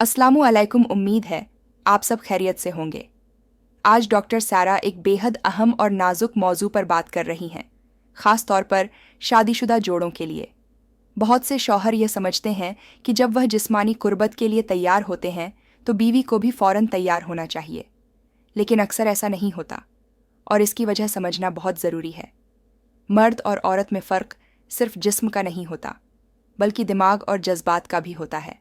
अस्सलामु अलैकुम। उम्मीद है आप सब खैरियत से होंगे। आज डॉक्टर सारा एक बेहद अहम और नाजुक मौजू पर बात कर रही हैं, ख़ास तौर पर शादीशुदा जोड़ों के लिए। बहुत से शौहर यह समझते हैं कि जब वह जिस्मानी कुर्बत के लिए तैयार होते हैं तो बीवी को भी फ़ौरन तैयार होना चाहिए, लेकिन अक्सर ऐसा नहीं होता और इसकी वजह समझना बहुत ज़रूरी है। मर्द और औरत में फ़र्क सिर्फ जिस्म का नहीं होता, बल्कि दिमाग और जज्बात का भी होता है।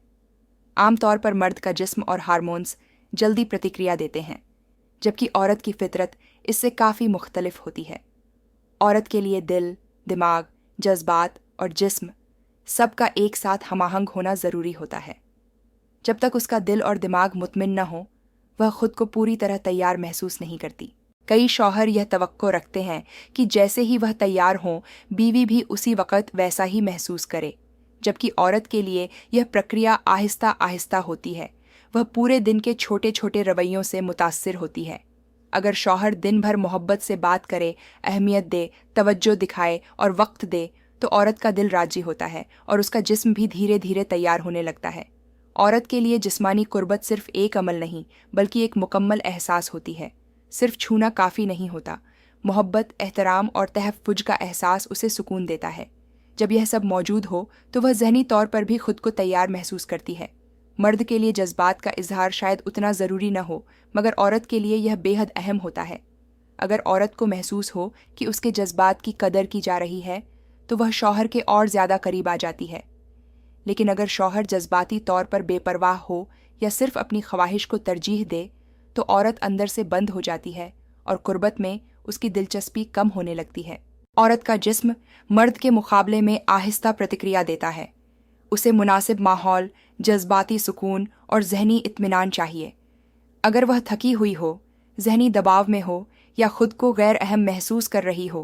आमतौर पर मर्द का जिस्म और हार्मोन्स जल्दी प्रतिक्रिया देते हैं, जबकि औरत की फितरत इससे काफ़ी मुख्तलिफ होती है। औरत के लिए दिल, दिमाग, जज्बात और जिस्म सबका एक साथ हमाहंग होना ज़रूरी होता है। जब तक उसका दिल और दिमाग मुतमिन न हो, वह खुद को पूरी तरह तैयार महसूस नहीं करती। कई शौहर यह तवक्को रखते हैं कि जैसे ही वह तैयार हों, बीवी भी उसी वक़्त वैसा ही महसूस करे, जबकि औरत के लिए यह प्रक्रिया आहिस्ता आहिस्ता होती है। वह पूरे दिन के छोटे छोटे रवैयों से मुतासिर होती है। अगर शौहर दिन भर मोहब्बत से बात करे, अहमियत दे, तवज्जो दिखाए और वक्त दे, तो औरत का दिल राजी होता है और उसका जिस्म भी धीरे धीरे तैयार होने लगता है। औरत के लिए जिस्मानी कुर्बत सिर्फ एक अमल नहीं, बल्कि एक मुकम्मल एहसास होती है। सिर्फ छूना काफ़ी नहीं होता। मोहब्बत, एहतराम और तहफ़्फ़ुज़ का एहसास उसे सुकून देता है। जब यह सब मौजूद हो तो वह ज़हनी तौर पर भी खुद को तैयार महसूस करती है। मर्द के लिए जज्बात का इजहार शायद उतना ज़रूरी न हो, मगर औरत के लिए यह बेहद अहम होता है। अगर औरत को महसूस हो कि उसके जज्बात की कदर की जा रही है, तो वह शौहर के और ज़्यादा करीब आ जाती है। लेकिन अगर शौहर जज्बाती तौर पर बेपरवाह हो या सिर्फ अपनी ख्वाहिश को तरजीह दे, तो औरत अंदर से बंद हो जाती है और कुर्बत में उसकी दिलचस्पी कम होने लगती है। औरत का जिस्म मर्द के मुकाबले में आहिस्ता प्रतिक्रिया देता है। उसे मुनासिब माहौल, जज्बाती सुकून और जहनी इत्मीनान चाहिए। अगर वह थकी हुई हो, जहनी दबाव में हो या खुद को गैर अहम महसूस कर रही हो,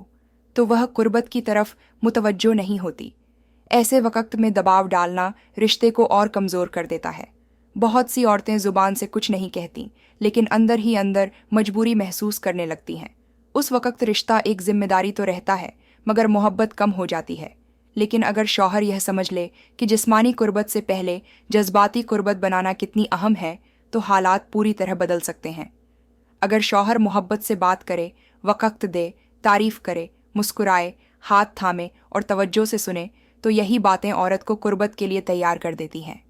तो वह कुर्बत की तरफ मुतवज्जो नहीं होती। ऐसे वक्त में दबाव डालना रिश्ते को और कमज़ोर कर देता है। बहुत सी औरतें ज़ुबान से कुछ नहीं कहती, लेकिन अंदर ही अंदर मजबूरी महसूस करने लगती हैं। उस वक़्त रिश्ता एक जिम्मेदारी तो रहता है, मगर मोहब्बत कम हो जाती है। लेकिन अगर शौहर यह समझ ले कि जिस्मानी कुर्बत से पहले जज्बाती कुर्बत बनाना कितनी अहम है, तो हालात पूरी तरह बदल सकते हैं। अगर शौहर मोहब्बत से बात करे, वक़्त दे, तारीफ़ करे, मुस्कुराए, हाथ थामे और तवज्जो से सुने, तो यही बातें औरत को कुर्बत के लिए तैयार कर देती हैं।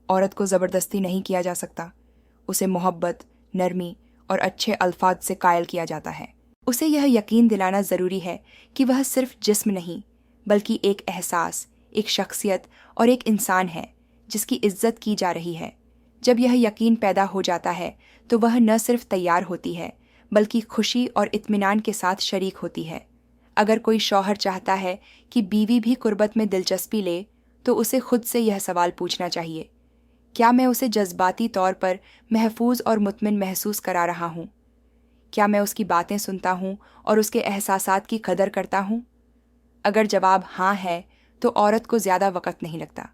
औरत को ज़बरदस्ती नहीं किया जा सकता। उसे मोहब्बत, नरमी और अच्छे अल्फाज से कायल किया जाता है। उसे यह यकीन दिलाना ज़रूरी है कि वह सिर्फ जिस्म नहीं, बल्कि एक एहसास, एक शख्सियत और एक इंसान है जिसकी इज्जत की जा रही है। जब यह यकीन पैदा हो जाता है तो वह न सिर्फ तैयार होती है, बल्कि खुशी और इत्मीनान के साथ शरीक होती है। अगर कोई शौहर चाहता है कि बीवी भी कुर्बत में दिलचस्पी ले, तो उसे खुद से यह सवाल पूछना चाहिए, क्या मैं उसे जज्बाती तौर पर महफूज और मुतमिन महसूस करा रहा हूँ? क्या मैं उसकी बातें सुनता हूँ और उसके एहसासात की कदर करता हूँ? अगर जवाब हाँ है, तो औरत को ज़्यादा वक़्त नहीं लगता।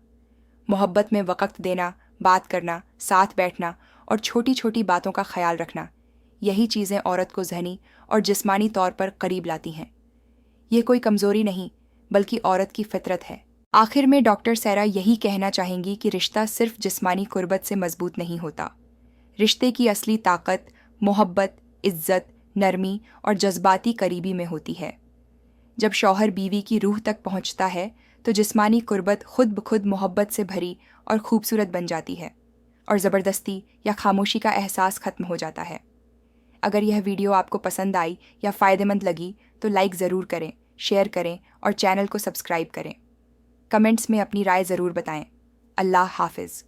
मोहब्बत में वक़्त देना, बात करना, साथ बैठना और छोटी छोटी बातों का ख्याल रखना, यही चीज़ें औरत को ज़हनी और जिस्मानी तौर पर करीब लाती हैं। ये कोई कमज़ोरी नहीं, बल्कि औरत की फितरत है। आखिर में डॉक्टर सारा यही कहना चाहेंगी कि रिश्ता सिर्फ जिस्मानी कुर्बत से मजबूत नहीं होता। रिश्ते की असली ताकत मोहब्बत, इज्जत, नरमी और जज्बाती करीबी में होती है। जब शौहर बीवी की रूह तक पहुंचता है, तो जिस्मानी कुर्बत खुद ब खुद मोहब्बत से भरी और खूबसूरत बन जाती है और ज़बरदस्ती या खामोशी का एहसास ख़त्म हो जाता है। अगर यह वीडियो आपको पसंद आई या फ़ायदेमंद लगी, तो लाइक ज़रूर करें, शेयर करें और चैनल को सब्सक्राइब करें। कमेंट्स में अपनी राय ज़रूर बताएं। अल्लाह हाफ़िज़।